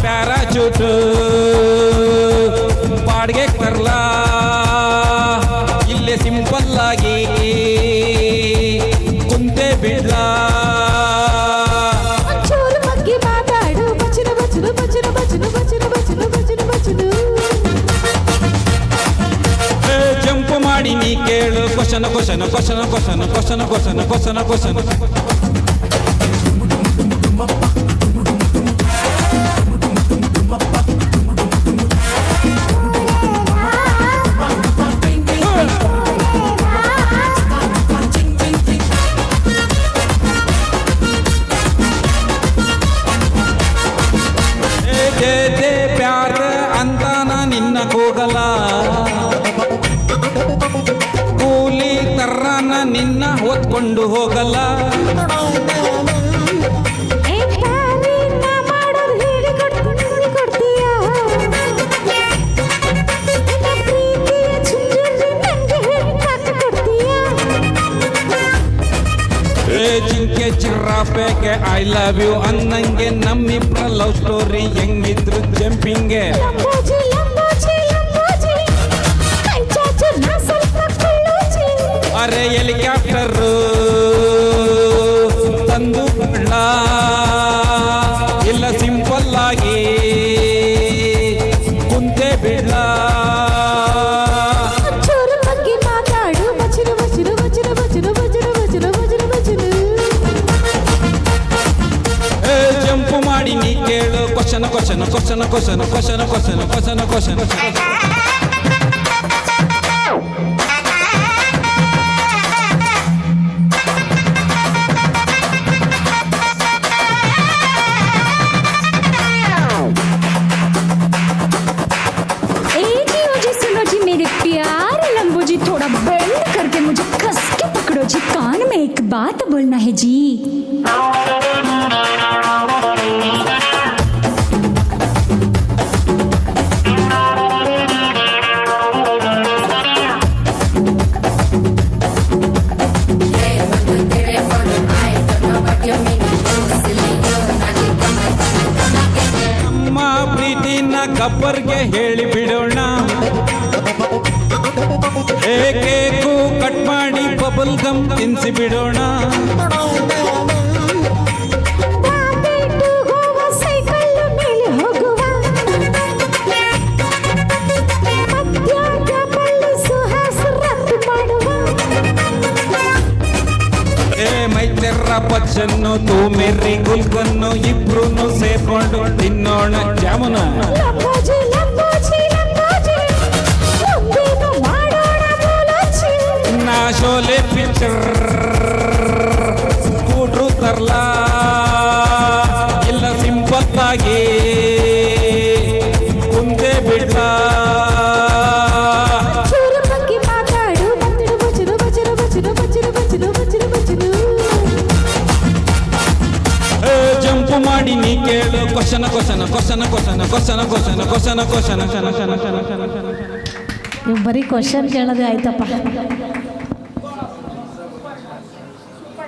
Parachute ಬಾಡಿಗೆ ತರ್ಲಾ ಇಲ್ಲೇ simple ಆಗಿ ಕುಂತೆ ಬಿಡ್ಲಾ ಜಂಪ್ ಮಾಡಿ ನೀ ಕೇಳು ಕ್ವಶನ್ ಪ್ಯಾರ ಅಂತ ನಿನ್ನ ಕೂಗಲ ಕೂಲಿ ತರ್ರನ ನಿನ್ನ ಹೊತ್ಕೊಂಡು ಹೋಗಲ್ಲ ಜಿಂಕೆ ಚಿರ್ರಾಪೆಗೆ ಐ ಲವ್ ಯು ಅನ್ನಂಗೆ ನಮ್ಮಿಬ್ರ ಲವ್ ಸ್ಟೋರಿ ಹೆಂಗಿದ್ರು ಜಂಪಿಂಗೆ ಅರೆ ಹೆಲಿಕಾಪ್ಟರ್ ತಂದು ಬಿಡ್ಲ ಇಲ್ಲ ಸಿಂಪಲ್ ಆಗಿ ಕುಂತೆ ಬಿಡ್ಲ ಜಂಪ್ ಮಾಡಿ ನೀ ಕೇಳು ಕ್ವಶನ್ थोड़ा बेंड करके मुझे कस के पकड़ो जी कान में एक बात बोलना है जी ನಮ್ಮ ಪ್ರೀತಿನ ಗಬ್ಬರ್ಗೆ ಹೇಳಿ ಬಿಡೋಣ ಕೇಕು ಕಟ್ ಮಾಡಿ ಬಬಲ್ ಗಮ್ ತಿನ್ಸಿ ಬಿಡೋಣ ಮೈತೆರ್ರ ಪಚ್ಚನ್ನು ತೂ ಮೆರ್ರಿ ಗುಲ್ಕನ್ನು ಇಬ್ರು ಸೇರ್ಕೊಂಡು ತಿನ್ನೋಣ ಜಾಮುನ ಶೋಲೆ ಪಿಕ್ಚರ್ ಸ್ಕೂಟ್ರು ತರ್ಲಾ ಇಲ್ಲ ಸಿಂಪಲ್ ಆಗಿ ಕುಂತೆ ಬಿಡ್ಲಾ ಜಂಪ್ ಮಾಡಿ ನೀ ಕೇಳು ಕ್ವಶನ್ ಬರೀ ಕ್ವಶನ್ ಕೇಳೋದೇ ಆಯ್ತಪ್ಪ.